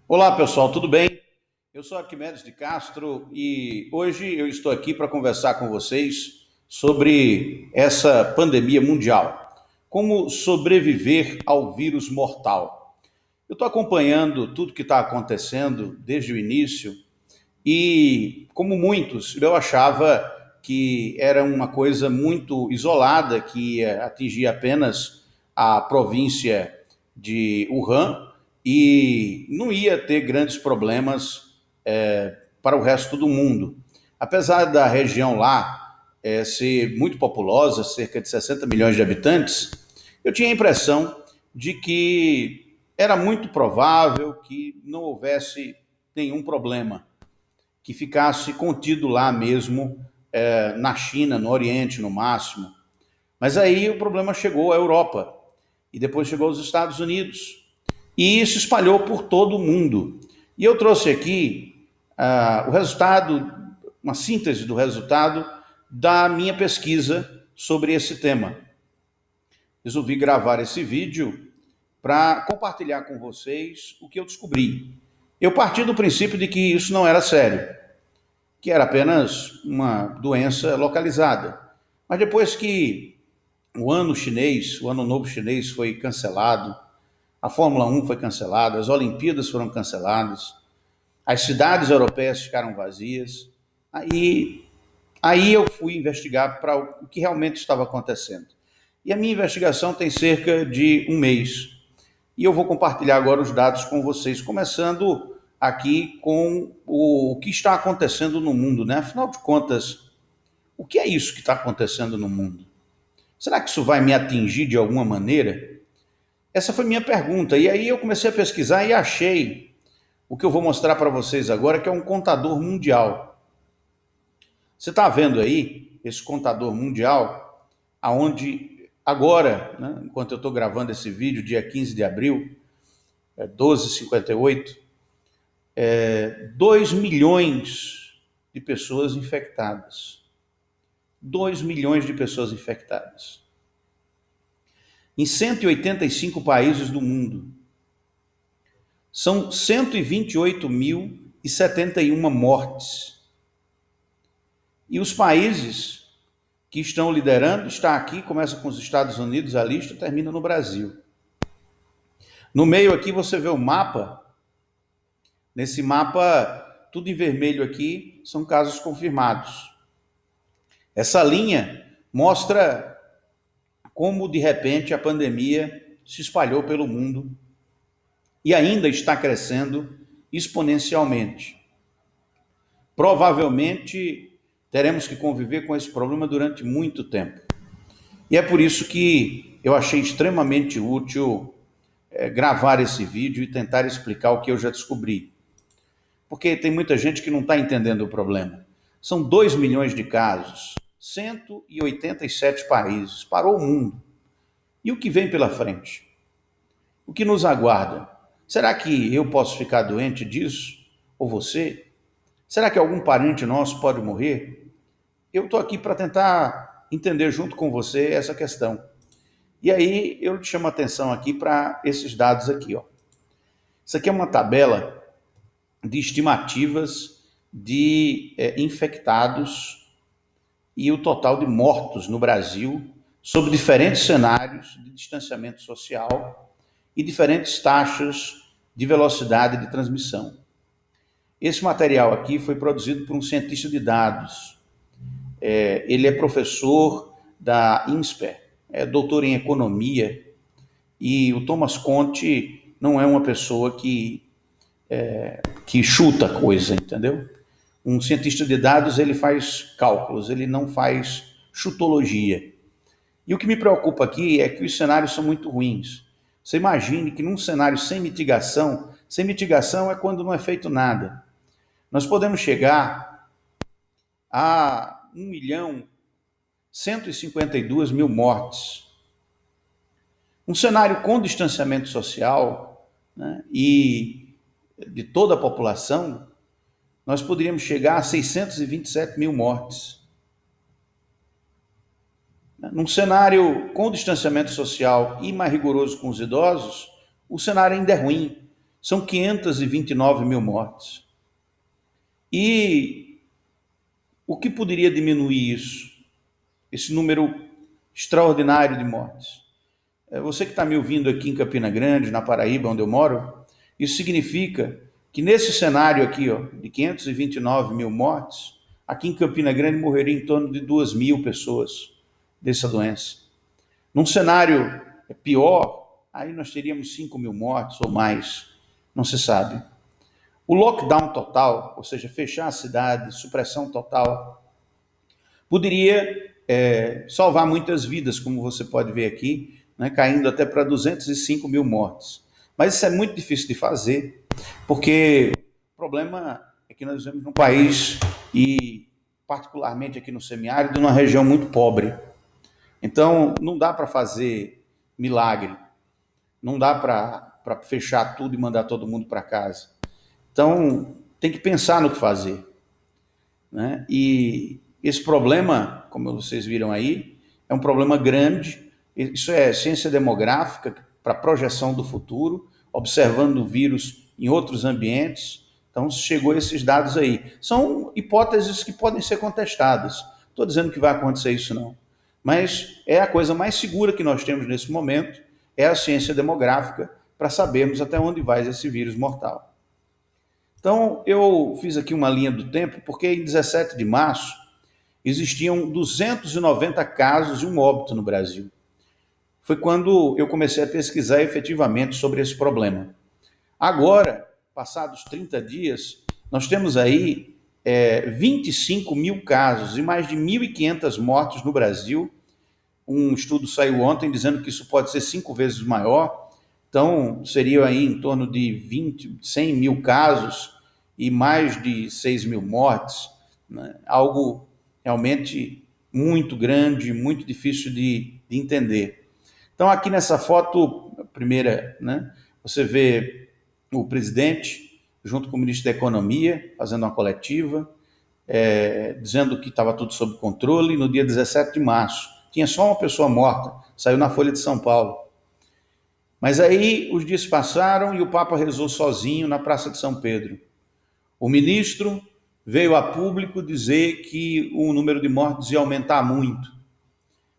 Olá pessoal, tudo bem? Eu sou Arquimedes de Castro e hoje eu estou aqui para conversar com vocês sobre essa pandemia mundial. Como sobreviver ao vírus mortal. Eu estou acompanhando tudo que está acontecendo desde o início e, como muitos, eu achava que era uma coisa muito isolada, que ia atingir apenas a província de Wuhan e não ia ter grandes problemas para o resto do mundo. Apesar da região lá ser muito populosa, cerca de 60 milhões de habitantes, eu tinha a impressão de que era muito provável que não houvesse nenhum problema, que ficasse contido lá mesmo, na China, no Oriente, no máximo. Mas aí o problema chegou à Europa e depois chegou aos Estados Unidos e se espalhou por todo o mundo. E eu trouxe aqui o resultado, uma síntese do resultado da minha pesquisa sobre esse tema. Resolvi gravar esse vídeo para compartilhar com vocês o que eu descobri. Eu parti do princípio de que isso não era sério, que era apenas uma doença localizada. Mas depois que o ano chinês, o ano novo chinês foi cancelado, a Fórmula 1 foi cancelada, as Olimpíadas foram canceladas, as cidades europeias ficaram vazias, aí eu fui investigar para o que realmente estava acontecendo. E a minha investigação tem cerca de um mês. E eu vou compartilhar agora os dados com vocês, começando aqui com o que está acontecendo no mundo, né? Afinal de contas, o que é isso que está acontecendo no mundo? Será que isso vai me atingir de alguma maneira? Essa foi minha pergunta. E aí eu comecei a pesquisar e achei o que eu vou mostrar para vocês agora, que é um contador mundial. Você está vendo aí esse contador mundial, aonde agora, né, enquanto eu estou gravando esse vídeo, dia 15 de abril, 12h58, 2 milhões de pessoas infectadas. 2 milhões de pessoas infectadas. Em 185 países do mundo. São 128.071 mortes. E os países que estão liderando, está aqui, começa com os Estados Unidos, a lista termina no Brasil. No meio aqui você vê o mapa. Nesse mapa, tudo em vermelho aqui, são casos confirmados. Essa linha mostra como, de repente, a pandemia se espalhou pelo mundo e ainda está crescendo exponencialmente. Provavelmente teremos que conviver com esse problema durante muito tempo. E é por isso que eu achei extremamente útil gravar esse vídeo e tentar explicar o que eu já descobri. Porque tem muita gente que não está entendendo o problema. São 2 milhões de casos, 187 países, parou o mundo. E o que vem pela frente? O que nos aguarda? Será que eu posso ficar doente disso? Ou você? Será que algum parente nosso pode morrer? Eu estou aqui para tentar entender junto com você essa questão. E aí eu te chamo a atenção aqui para esses dados aqui, ó. Isso aqui é uma tabela de estimativas de infectados e o total de mortos no Brasil, sob diferentes cenários de distanciamento social e diferentes taxas de velocidade de transmissão. Esse material aqui foi produzido por um cientista de dados. Ele é professor da INSPER, é doutor em economia, e o Thomas Conte não é uma pessoa que chuta coisa, entendeu? Um cientista de dados, ele faz cálculos, ele não faz chutologia. E o que me preocupa aqui é que os cenários são muito ruins. Você imagine que num cenário sem mitigação é quando não é feito nada. Nós podemos chegar a 1.152.000 mortes. Um cenário com distanciamento social, né, e de toda a população, nós poderíamos chegar a 627.000 mortes. Num cenário com distanciamento social e mais rigoroso com os idosos, o cenário ainda é ruim. São 529 mil mortes. E o que poderia diminuir isso? Esse número extraordinário de mortes. Você que está me ouvindo aqui em Campina Grande, na Paraíba, onde eu moro, isso significa que nesse cenário aqui, de 529 mil mortes, aqui em Campina Grande morreria em torno de 2.000 pessoas dessa doença. Num cenário pior, aí nós teríamos 5.000 mortes ou mais, não se sabe. O lockdown total, ou seja, fechar a cidade, supressão total, poderia salvar muitas vidas, como você pode ver aqui, né, caindo até para 205 mil mortes. Mas isso é muito difícil de fazer, porque o problema é que nós vivemos num país, e particularmente aqui no semiárido, numa região muito pobre. Então, não dá para fazer milagre, não dá para fechar tudo e mandar todo mundo para casa. Então, tem que pensar no que fazer, né? E esse problema, como vocês viram aí, é um problema grande. Isso é ciência demográfica para projeção do futuro, observando o vírus em outros ambientes. Então, chegou a esses dados aí. São hipóteses que podem ser contestadas. Estou dizendo que vai acontecer isso, não. Mas é a coisa mais segura que nós temos nesse momento, é a ciência demográfica, para sabermos até onde vai esse vírus mortal. Então, eu fiz aqui uma linha do tempo, porque em 17 de março existiam 290 casos de um óbito no Brasil. Foi quando eu comecei a pesquisar efetivamente sobre esse problema. Agora, passados 30 dias, nós temos aí 25 mil casos e mais de 1.500 mortes no Brasil. Um estudo saiu ontem dizendo que isso pode ser 5 vezes maior. Então, seria aí em torno de 100 mil casos e mais de 6 mil mortes, né? Algo realmente muito grande, muito difícil de entender. Então, aqui nessa foto, primeira, né, você vê o presidente junto com o ministro da Economia, fazendo uma coletiva, dizendo que estava tudo sob controle. No dia 17 de março, tinha só uma pessoa morta, saiu na Folha de São Paulo. Mas aí os dias passaram e o Papa rezou sozinho na Praça de São Pedro. O ministro veio a público dizer que o número de mortes ia aumentar muito.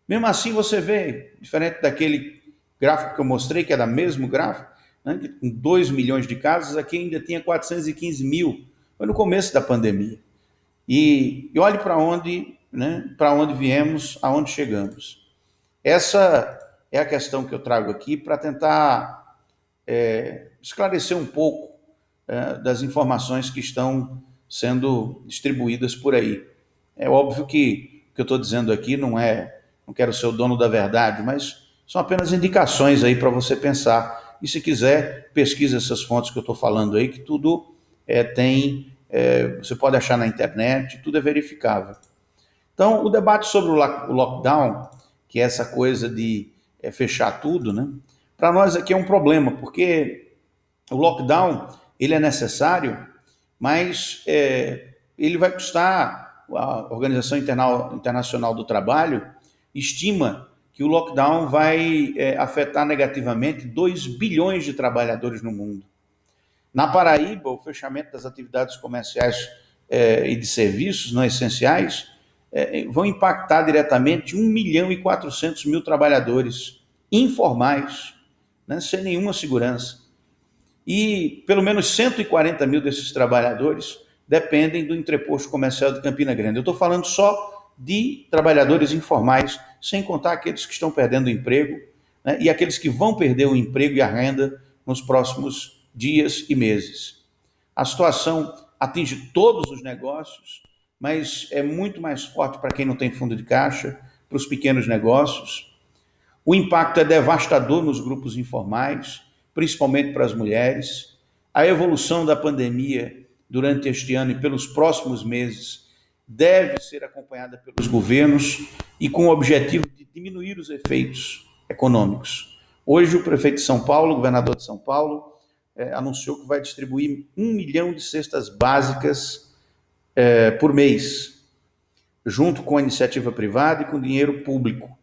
Mesmo assim, você vê, diferente daquele gráfico que eu mostrei, que era o mesmo gráfico, né, com 2 milhões de casos, aqui ainda tinha 415 mil. Foi no começo da pandemia. E olhe para onde, né, para onde viemos, aonde chegamos. Essa é a questão que eu trago aqui para tentar esclarecer um pouco das informações que estão sendo distribuídas por aí. É óbvio que o que eu estou dizendo aqui não quero ser o dono da verdade, mas são apenas indicações aí para você pensar. E se quiser, pesquisa essas fontes que eu estou falando aí, que tudo você pode achar na internet, tudo é verificável. Então, o debate sobre o lockdown, que é essa coisa de fechar tudo, né? Para nós aqui é um problema, porque o lockdown ele é necessário, mas ele vai custar, a Organização Internacional do Trabalho estima que o lockdown vai afetar negativamente 2 bilhões de trabalhadores no mundo. Na Paraíba, o fechamento das atividades comerciais e de serviços não essenciais vão impactar diretamente 1.400.000 trabalhadores informais, né, sem nenhuma segurança. E pelo menos 140 mil desses trabalhadores dependem do entreposto comercial de Campina Grande. Eu estou falando só de trabalhadores informais, sem contar aqueles que estão perdendo o emprego, né, e aqueles que vão perder o emprego e a renda nos próximos dias e meses. A situação atinge todos os negócios, mas é muito mais forte para quem não tem fundo de caixa, para os pequenos negócios. O impacto é devastador nos grupos informais, principalmente para as mulheres. A evolução da pandemia durante este ano e pelos próximos meses deve ser acompanhada pelos governos e com o objetivo de diminuir os efeitos econômicos. Hoje, o prefeito de São Paulo, o governador de São Paulo, anunciou que vai distribuir 1 milhão de cestas básicas por mês, junto com a iniciativa privada e com dinheiro público.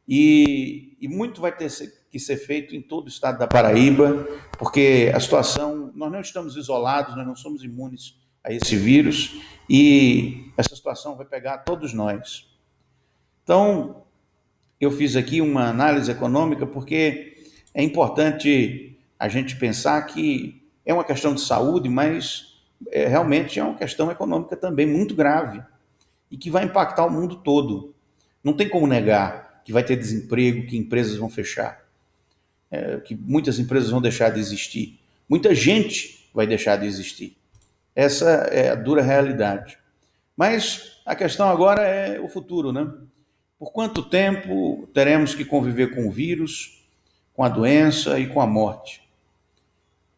E muito vai ter que ser feito em todo o estado da Paraíba, porque a situação, nós não estamos isolados, nós não somos imunes a esse vírus e essa situação vai pegar todos nós. Então, eu fiz aqui uma análise econômica porque é importante a gente pensar que é uma questão de saúde, mas realmente é uma questão econômica também muito grave e que vai impactar o mundo todo. Não tem como negar que vai ter desemprego, que empresas vão fechar, que muitas empresas vão deixar de existir. Muita gente vai deixar de existir. Essa é a dura realidade. Mas a questão agora é o futuro, né? Por quanto tempo teremos que conviver com o vírus, com a doença e com a morte?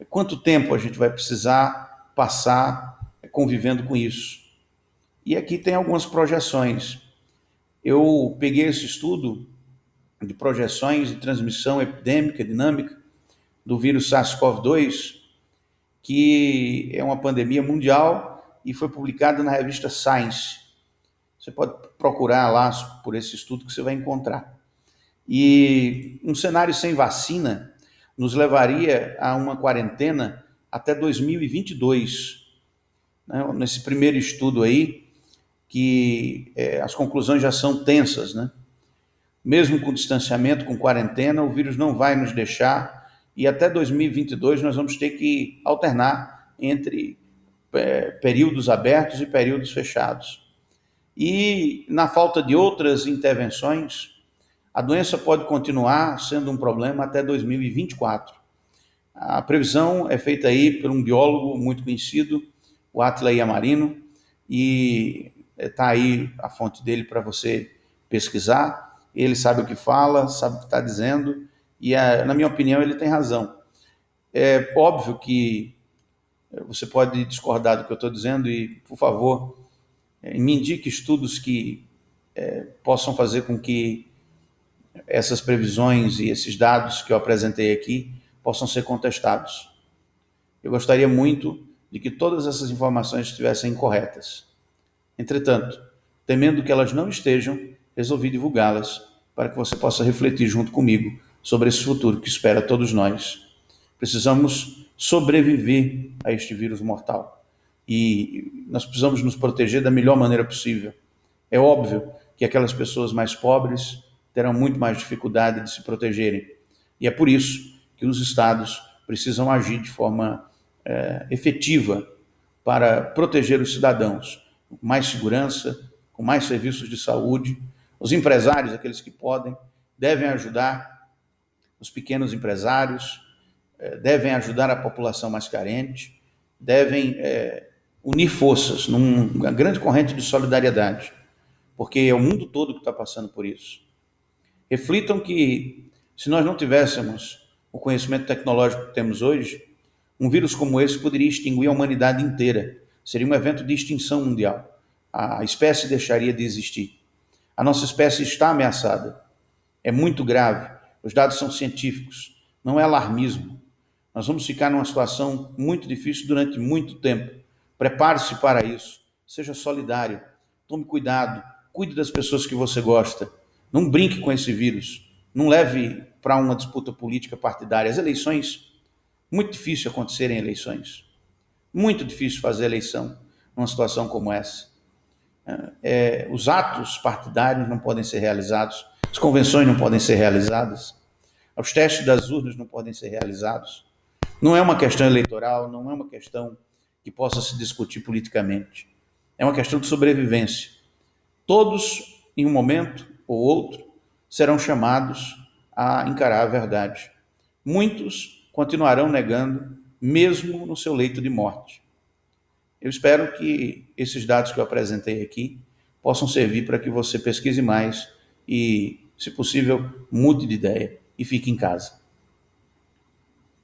Quanto tempo a gente vai precisar passar convivendo com isso? E aqui tem algumas projeções. Eu peguei esse estudo de projeções de transmissão epidêmica dinâmica do vírus SARS-CoV-2, que é uma pandemia mundial e foi publicada na revista Science. Você pode procurar lá por esse estudo que você vai encontrar. E um cenário sem vacina nos levaria a uma quarentena até 2022. Nesse primeiro estudo aí, que as conclusões já são tensas, né? Mesmo com distanciamento, com quarentena, o vírus não vai nos deixar e até 2022 nós vamos ter que alternar entre períodos abertos e períodos fechados. E na falta de outras intervenções, a doença pode continuar sendo um problema até 2024. A previsão é feita aí por um biólogo muito conhecido, o Átila Yamarino, e está aí a fonte dele para você pesquisar. Ele sabe o que fala, sabe o que está dizendo, e na minha opinião ele tem razão. É óbvio que você pode discordar do que eu estou dizendo e, por favor, me indique estudos que possam fazer com que essas previsões e esses dados que eu apresentei aqui possam ser contestados. Eu gostaria muito de que todas essas informações estivessem corretas. Entretanto, temendo que elas não estejam, resolvi divulgá-las para que você possa refletir junto comigo sobre esse futuro que espera todos nós. Precisamos sobreviver a este vírus mortal e nós precisamos nos proteger da melhor maneira possível. É óbvio que aquelas pessoas mais pobres terão muito mais dificuldade de se protegerem e é por isso que os estados precisam agir de forma efetiva para proteger os cidadãos, com mais segurança, com mais serviços de saúde. Os empresários, aqueles que podem, devem ajudar os pequenos empresários, devem ajudar a população mais carente, devem unir forças numa grande corrente de solidariedade, porque é o mundo todo que está passando por isso. Reflitam que, se nós não tivéssemos o conhecimento tecnológico que temos hoje, um vírus como esse poderia extinguir a humanidade inteira. Seria um evento de extinção mundial. A espécie deixaria de existir. A nossa espécie está ameaçada. É muito grave. Os dados são científicos. Não é alarmismo. Nós vamos ficar numa situação muito difícil durante muito tempo. Prepare-se para isso. Seja solidário. Tome cuidado. Cuide das pessoas que você gosta. Não brinque com esse vírus. Não leve para uma disputa política partidária. As eleições, muito difícil acontecerem eleições. Muito difícil fazer eleição numa situação como essa. Os atos partidários não podem ser realizados, as convenções não podem ser realizadas, os testes das urnas não podem ser realizados. Não é uma questão eleitoral, não é uma questão que possa se discutir politicamente. É uma questão de sobrevivência. Todos, em um momento ou outro, serão chamados a encarar a verdade. Muitos continuarão negando, mesmo no seu leito de morte. Eu espero que esses dados que eu apresentei aqui possam servir para que você pesquise mais e, se possível, mude de ideia e fique em casa.